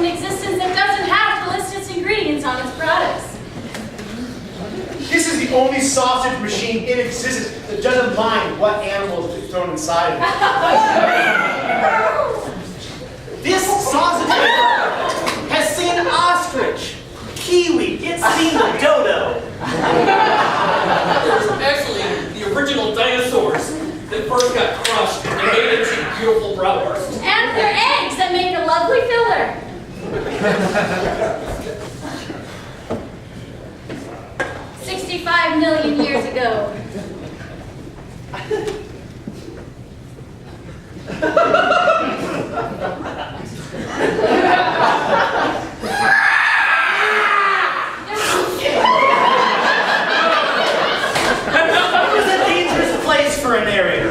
in existence that doesn't have to list its ingredients on its products. This is the only sausage machine in existence that doesn't mind what animals are thrown inside of it. This sausage maker has seen an ostrich, kiwi, it's seen a dodo. There's actually the original dinosaurs that first got crushed and made into beautiful bratwurst. And their eggs that make a lovely filler. 65 million years ago. That was a dangerous place for a narrator.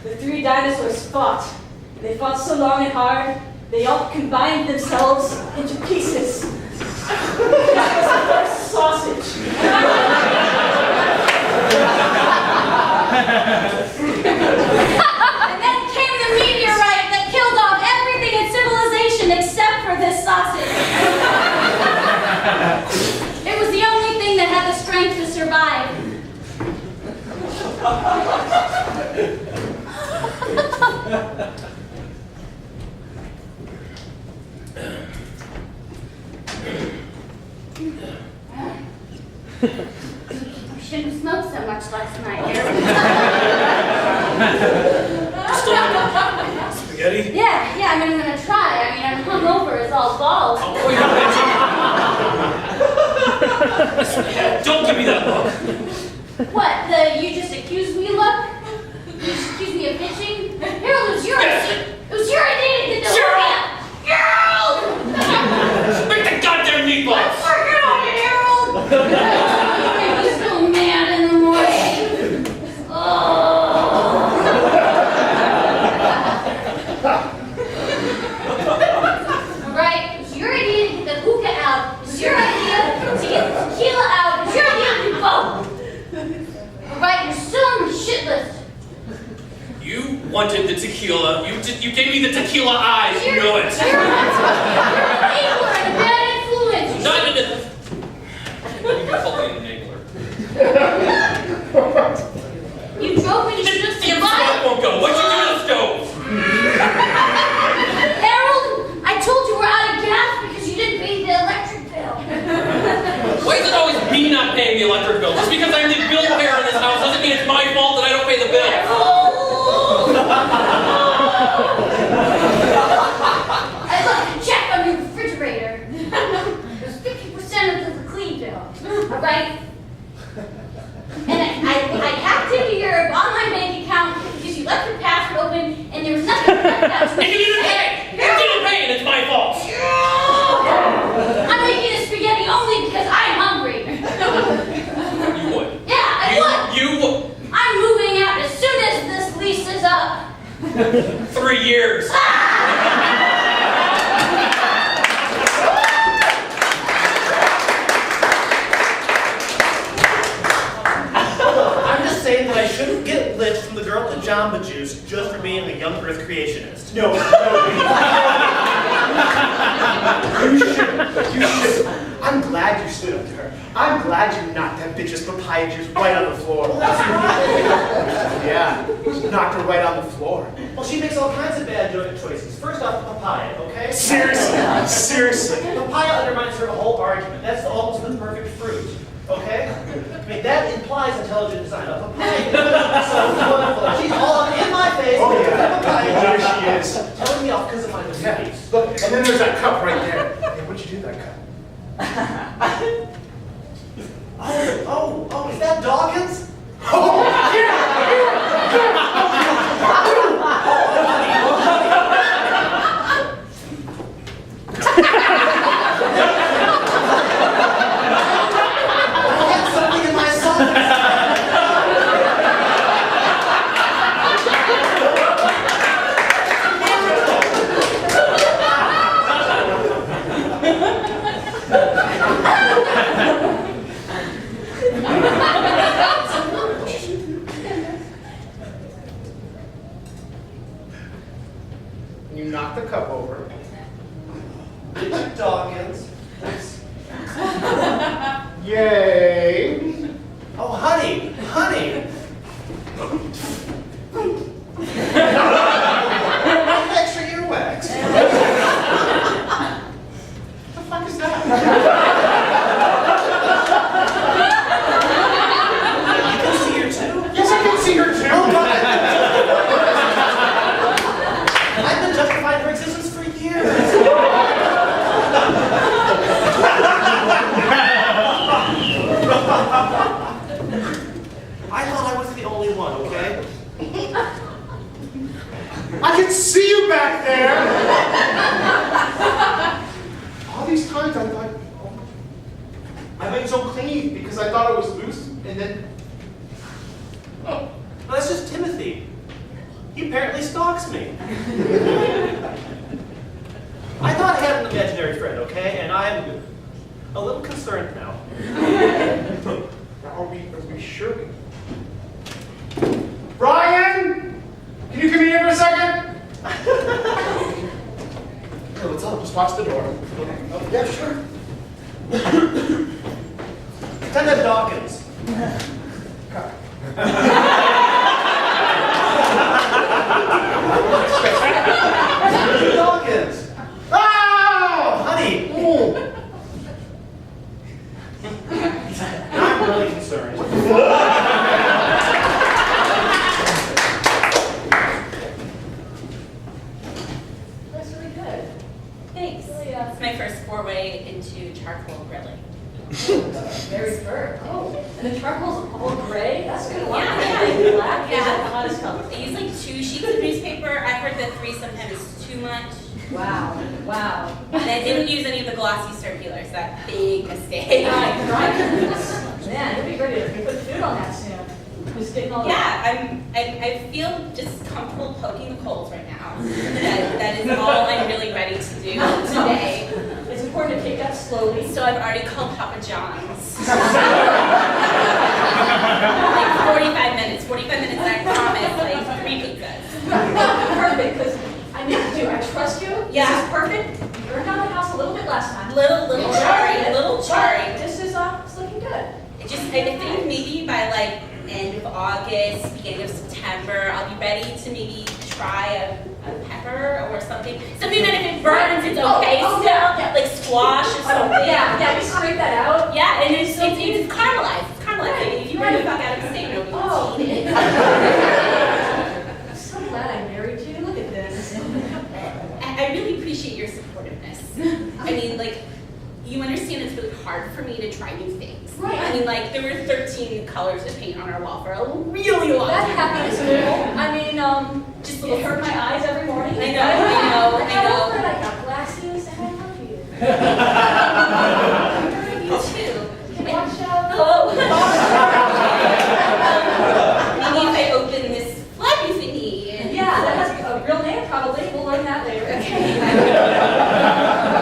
The three dinosaurs fought. They fought so long and hard, they all combined themselves into pieces. That was the first sausage. And then came the meteorite that killed off everything in civilization except for this sausage. It was the only thing that had the strength to survive. I shouldn't have smoked so much last night. Spaghetti? Yeah, I'm gonna try. I mean, I'm hungover as all balls. Oh, yeah, don't give me that look. What, you just accused me look? You just accused me of bitching? Harold, it was your idea. It was your idea to get the Harold! Harold! Make the goddamn meatballs! Let's work it on it, Harold! You make me so mad in the morning. Alright, it was your idea to get the hookah out. It was your idea to get the tequila out. It was your idea to do both. Alright, you're still on the shit list. You wanted the tequila. You gave me the tequila eyes. You know it. You're an enabler and a bad influence. Not in it. You can call me an enabler. You drove me to The shoot damn stove won't go. What'd you do to the stove? Harold, I told you we're out of gas because you didn't pay the electric bill. Why is it always me not paying the electric bill? Just because I'm the bill payer in this house doesn't mean it's my fault that I don't pay the bill. I looked and checked on your refrigerator. It was 50% of the clean bill. Alright? And I hacked into your online bank account because you left your password open and there was nothing to cut out. And you didn't pay! You didn't pay and it's my fault! I'm making this spaghetti only because I'm hungry. You would. Yeah, I would. You would. I'm moving out as soon as this lease is up. 3 years. I'm just saying that I shouldn't get lit from the girl at Jamba Juice just for being a young Earth creationist. No. You shouldn't. You shouldn't. I'm glad you stood up to her. I'm glad you knocked that bitch's papaya juice right on the floor. Yeah, knocked her right on the floor. Well, she makes all kinds of bad choices. First off, papaya, okay? Seriously. Papaya undermines her whole argument. That's almost the perfect fruit, okay? I mean, that implies intelligent design. A papaya is so wonderful. She's all in my face. Oh, yeah. Papaya, There she is. telling me off because of my mistakes. Look, and then there's that cup right there. Hey, what'd you do to that cup? Oh, is that Dawkins? Oh, Dawkins. Yay. Oh, honey, honey. Extra earwax. What the fuck is that? You can see her too? Yes, I can see her too. I've been justifying her existence for years. I thought I was the only one, okay? I can see you back there. All these times I thought, oh, I've been so clean because I thought it was loose, and then, Well, that's just Timothy. He apparently stalks me. I thought I had an imaginary friend, okay? And I'm a little concerned now. are we sure? Brian, can you come in here for a second? Hey, what's up? Just watch the door. Oh, yeah, sure. Lieutenant Dawkins. Dawkins. Oh, honey. I'm really concerned. That's really good. Thanks. Really, It's my first foray into charcoal grilling. Very burnt. Oh, and the charcoal's all gray? That's good. Yeah, yeah. Black is Yeah. the hottest color. I use like 2 sheets of newspaper. I heard that 3 sometimes is too much. Wow. Wow. And I didn't use any of the glossy circulars. That big mistake. Man, you'll be ready to put food on that soon. Just getting all Yeah, I feel just comfortable poking the coals right now. That is all I'm really ready to do today. It's important to take that slowly. So I've already called Papa John's. Like 45 minutes. 45 minutes, I promise. Like 3 pizzas. Perfect, because I need to do. I trust you. Yeah. This is perfect. You burned down the house a little bit last time. Little jarring, a little jarring. This is it's looking good. I think maybe by like end of August, beginning of September, I'll be ready to maybe try a pepper or something. Something that if it burns, it's okay Oh, still. yeah. Like squash or something. Yeah, you scrape that out. Yeah, and it's caramelized. It's caramelized. Like, if you burn the fuck out of the steak, nobody Oh. will eat it. I'm so glad I married you. Look at this. I really appreciate your supportiveness. I mean, like, you understand it's really hard for me to try new things. Right. I mean, like, there were 13 colors of paint on our wall for a really long That time. happens too. I mean, Just it hurt my eyes every morning. I know. I know. I got glasses and I love you. You too. Can you watch out? Oh. Maybe if I open this flabby thingy. And Yeah, that has a real name probably. We'll learn that later.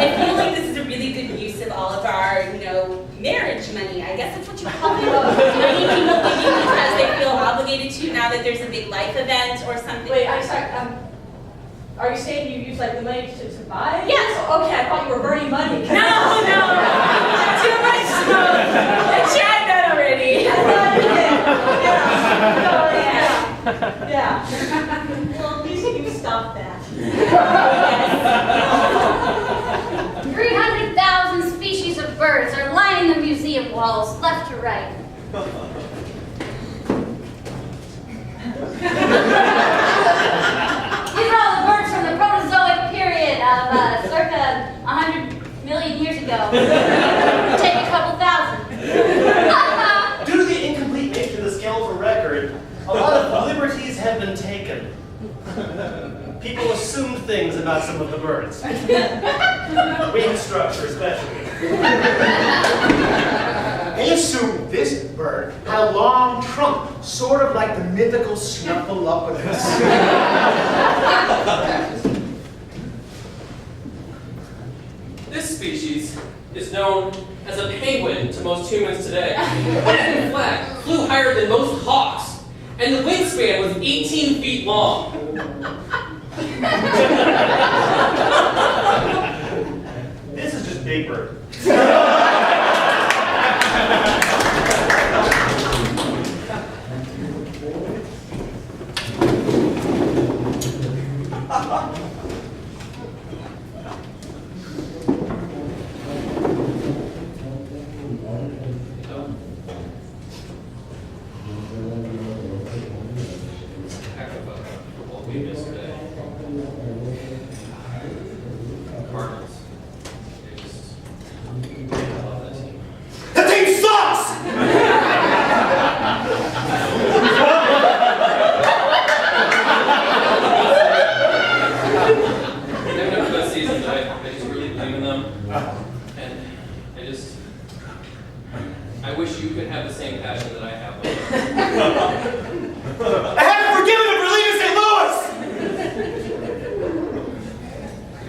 I feel like this is a really good use of all of our, marriage money. I guess that's what you call it. Money people give you because they feel obligated to now that there's a big life event or something. Wait, I'm sorry. Are you saying you use like the money to buy? Yes. Okay, I thought you were burning money. No. Too much smoke. I tried that already. I thought you did. Yeah. Well, at least you stopped that. 300,000 species of birds are lining the museum walls, left to right. These are all the birds from the Proterozoic period of circa 100 million years ago. Take a couple thousand. Due to the incomplete nature of the skeletal record, a lot of liberties have been taken. People assumed things about some of the birds. Wing structure especially. They assumed this bird had a long trunk, sort of like the mythical Snuffleupagus. This species is known as a penguin to most humans today. But in fact, flew higher than most hawks, and the wingspan was 18 feet long. This Big Bird. Heck of a football game yesterday. Cardinals. They just, I love that team. That team sucks! They're having the best season. I just really believe in them. And I wish you could have the same passion that I have with them. I haven't forgiven him for leaving St. Louis!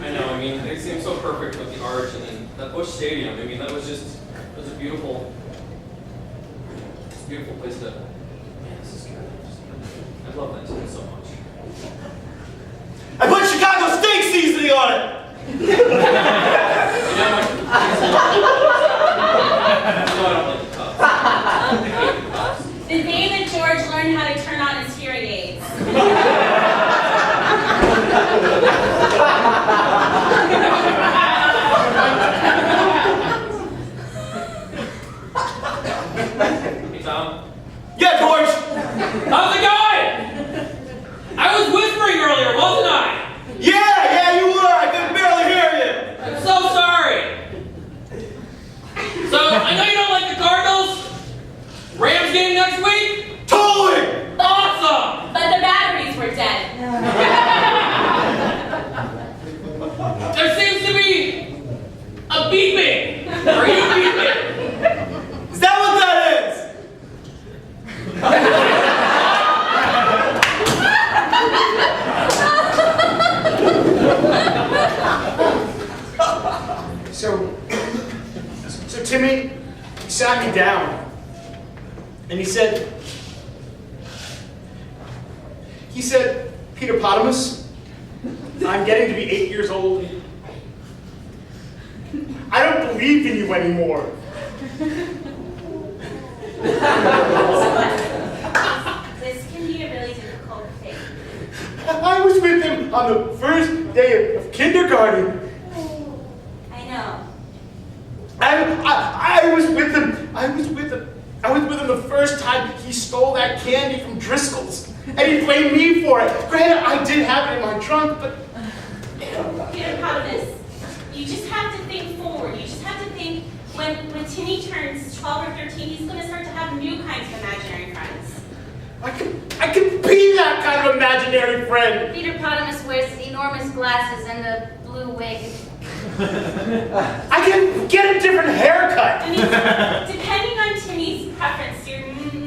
I know, I mean, they seem so perfect with the arch and then that Busch Stadium. I mean, that was a beautiful place to, man, this is good. I love that team so much. I put Chicago steak seasoning on it! You know, I don't like the Cubs. I hate the Cubs. The day that George learned how to turn on his hearing aids. Hey, Tom. Yeah, George! How's it going? I was whispering earlier, wasn't I? Yeah, you were! I could barely hear you! I'm so sorry. So, I know you don't like the Cardinals. Rams game next week? Totally! Awesome! But the batteries were dead. There seems to be a beeping. Are you beeping? Is that what that is? So Timmy, he sat me down and he said, Peter Potamus, I'm getting to be 8 years old. I don't believe in you anymore. This can be a really difficult thing. I was with him on the first day of kindergarten. I know. I was with him. I was with him the first time he stole that candy from Driscoll's. And he blamed me for it. Granted, I did have it in my trunk, but... Peter Potamus, you just have to think forward. You just have to think when Timmy turns 12 or 13, he's going to start to have new kinds of imaginary friends. I could be that kind of imaginary friend. Peter Potamus wears enormous glasses and a blue wig. I can get a different haircut. I mean, depending on Timmy's preference, you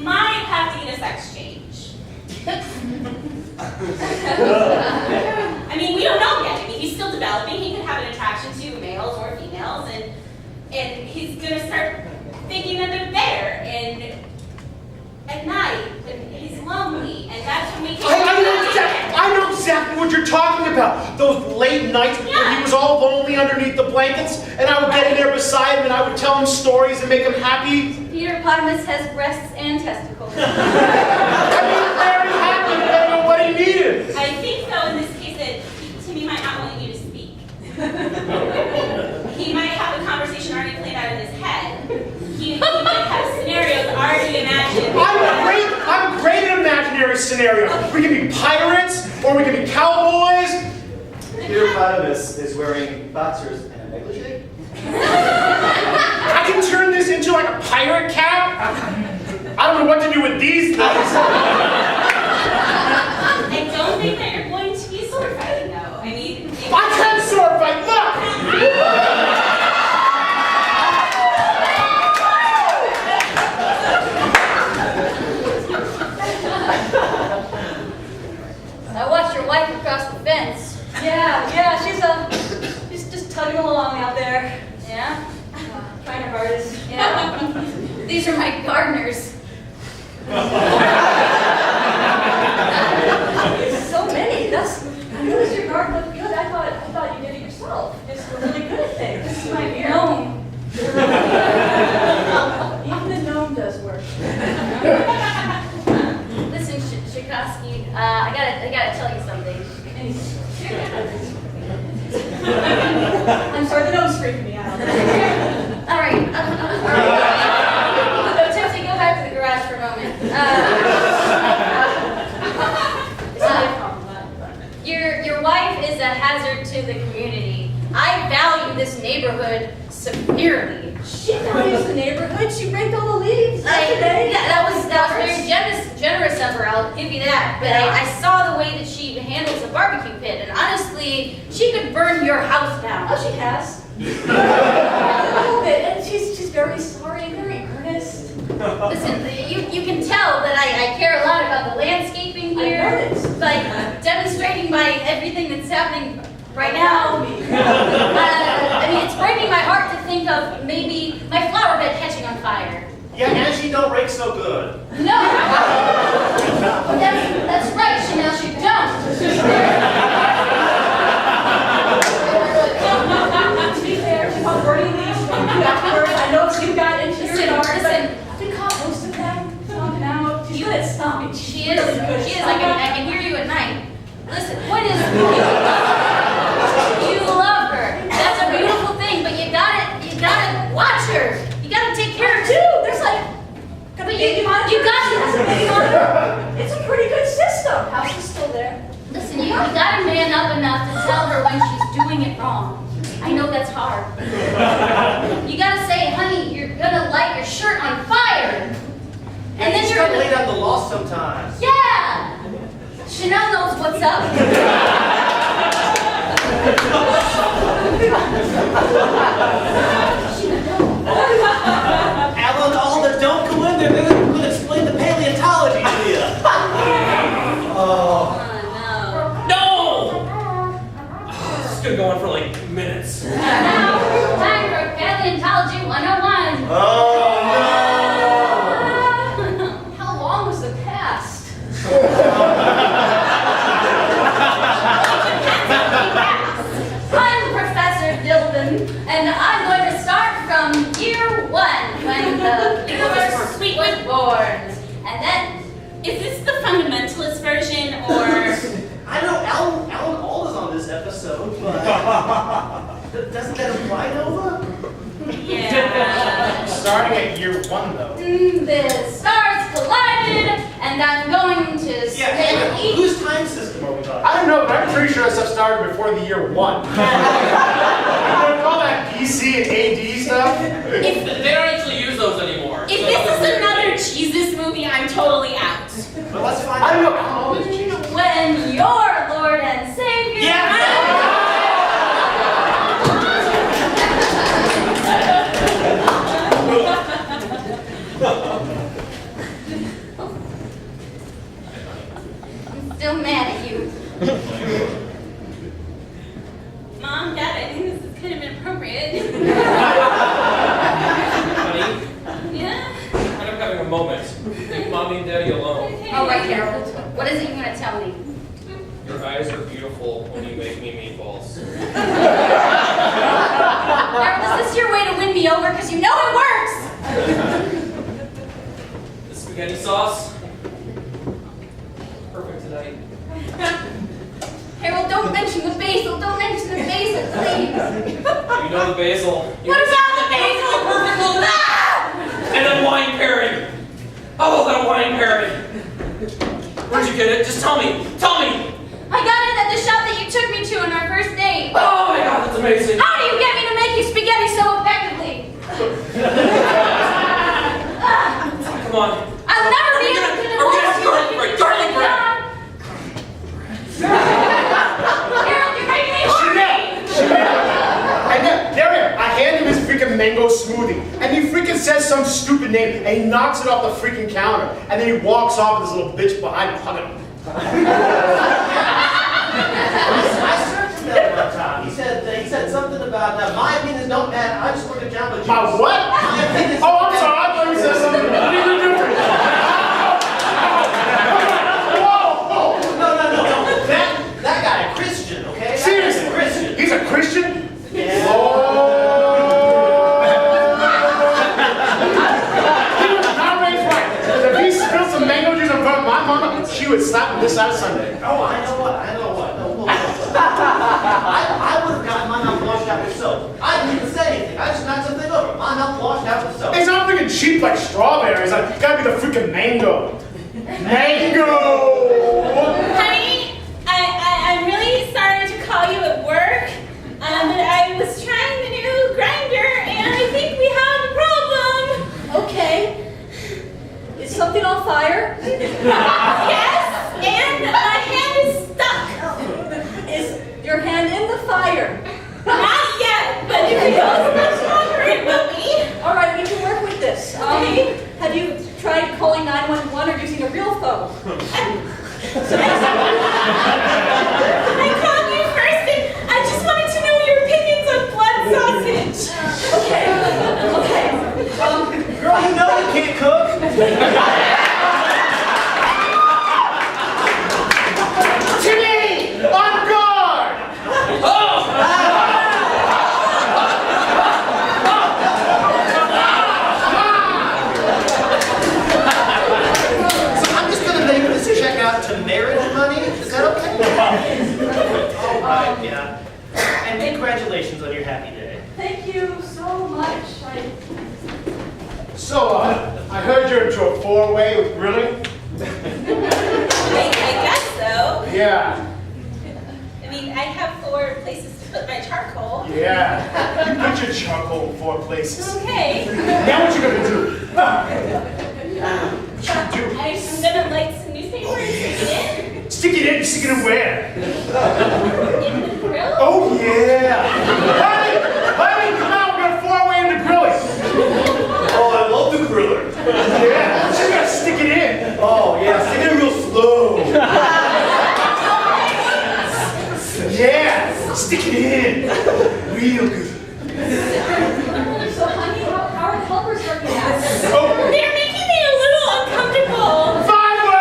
might have to get a sex change. I mean, we don't know yet. I mean, he's still developing. He could have an attraction to males or females, and he's gonna start thinking that they're there, and at night, when he's lonely, and that's when we can. I know exactly what you're talking about. Those late nights when he was all lonely underneath the blankets, and I would get in there beside him, and I would tell him stories and make him happy. Peter Potamus has breasts and testicles. I mean, very happy, depending on what he needed. I think, though, in this case, that Timmy might not want you to speak. He might have a conversation already played out in his head. He might have scenarios already imagined. I'm great at imaginary scenarios. We can be pirates, or we can be cowboys. Peter Potamus is wearing boxers and a negligee. I can turn this into like a pirate cap. I don't know what to do with these things. I don't think that you're going to be sword fighting, though. I mean, I can sword fight, look! I watched your wife across the fence. Yeah, she's just tugging along out there. Yeah? Trying her hardest. Yeah. These are my gardeners. So many. I noticed your garden looked good. I thought you did it yourself. Just were really good at things. This is my mirror. No, severely. She values the neighborhood. She raked all the leaves today. Yeah, that was very generous of her, I'll give you that. But I saw the way that she handles the barbecue pit, and honestly, she could burn your house down. Oh, she has. A little bit, and she's very sorry and very earnest. Listen, you can tell that I care a lot about the landscaping here. I noticed. Like, demonstrating by everything that's happening right now. I mean, it's breaking my heart to think of maybe my flower bed catching on fire. Yeah, and she don't rake so good. No! That's right, Chanel, she don't. To be fair, she found burning leaves afterwards. I know you got into your yard, but the compost of them, stomping out. She's good at stomping. She is. I can hear you at night. Listen, point is, you love her. That's a beautiful thing, but you gotta watch her. You gotta take care of her too. There's like, But you got to. it's a pretty good system. House is still there. Listen, you gotta man up enough to tell her when she's doing it wrong. I know that's hard. You gotta say, honey, you're gonna light your shirt on fire. And then you you're gotta gonna lay down the law sometimes. Yeah! Chanel knows what's up. Alan, all that don't go in there, they're going to explain the paleontology to you. Oh. No! This is gonna go on for like minutes. Now, time for Paleontology 101. Oh, How long was the past? I'm Professor Dilbin, and I'm going to start from year 1, when the universe was born. And then, Is this the fundamentalist version, or I know Alan Hall is on this episode, but doesn't that imply Nova? yeah? Starting at year 1, though. the stars collided, and I'm going to Yeah, spin each. whose time system are we talking? I don't know, but I'm pretty sure that stuff started before the year 1. You know, all that BC and AD stuff? They don't actually use those anymore. If this is another Jesus movie, I'm totally out. But let's find I don't know, out. I don't know this Jesus. When your Lord and Savior. I'm still mad at you. Mom, Dad, I think this is kind of inappropriate. Honey, Yeah? I'm kind of having a moment. Leave mommy and daddy alone. All right, Harold. What is it you want to tell me? Your eyes are beautiful when you make me meatballs. Harold, is this your way to win me over? Because you know it works! The spaghetti sauce, perfect tonight. Harold, don't mention the basil. Don't mention the basil, please. You know the basil. You What can about see the basil? perfect little Ah! and then wine pairing. Oh, that wine pairing. Where'd you get it? Just tell me. Tell me. I got it at the shop that you took me to on our first date. Oh my God, that's amazing. How do you get me to make you spaghetti so effectively? Come on. I'll never be able to Are we gonna have garlic bread? Harold, you're making me horny! And then, there I hand him his freaking mango smoothie. And he freaking says some stupid name, and he knocks it off the freaking counter. And then he walks off with this little bitch behind him, hugging him. I searched him that one time. He said something about my opinions don't matter. I just want to jump with you. My what? My opinions Oh, I'm sorry. I thought you said something completely different. Whoa! No. That guy, a Christian, okay? That Seriously? guy's a Christian. He's a Christian? Yeah. Oh! He was not raised right. If he spilled some mango juice in front of my mama, she would slap him this side of Sunday. Oh, I know what. No, look. I would have gotten my mouth washed out with soap. I didn't even say anything. I just knocked something over. My mouth washed out with soap. It's not freaking cheap like strawberries. It's gotta be the freaking mango. Mango! Honey, I'm really sorry to call you at work, but I was trying the new grinder and So, I heard you're into a four-way with grilling? I guess so. Yeah. I mean, I have 4 places to put my charcoal. Yeah. You put your charcoal in 4 places. Okay. Now what you gonna do? What you gonna do? I'm gonna light some newspaper and stick it in. Stick it in where? In the grill? Oh yeah! Honey, come on, we're gonna 4-way into grilling. Oh, I love the griller. Yeah, she's gotta stick it in. Oh, yeah, stick it in real slow. Yeah, stick it in. Real good. So, honey, how are the helpers working out? Oh, They're making me a little uncomfortable. 5-way!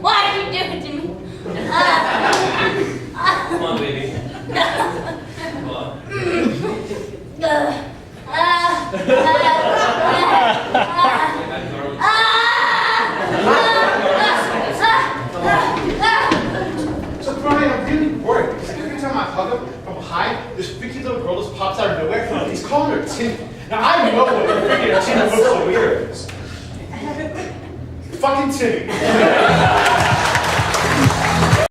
Why are you doing it to me? Come on, baby. Come on. So Brian, I'm really worried because every time I hug him from behind, this freaky little girl just pops out of nowhere. He's calling her Timmy. Now I know what freaking Timmy looks like. Weird. Fucking Timmy.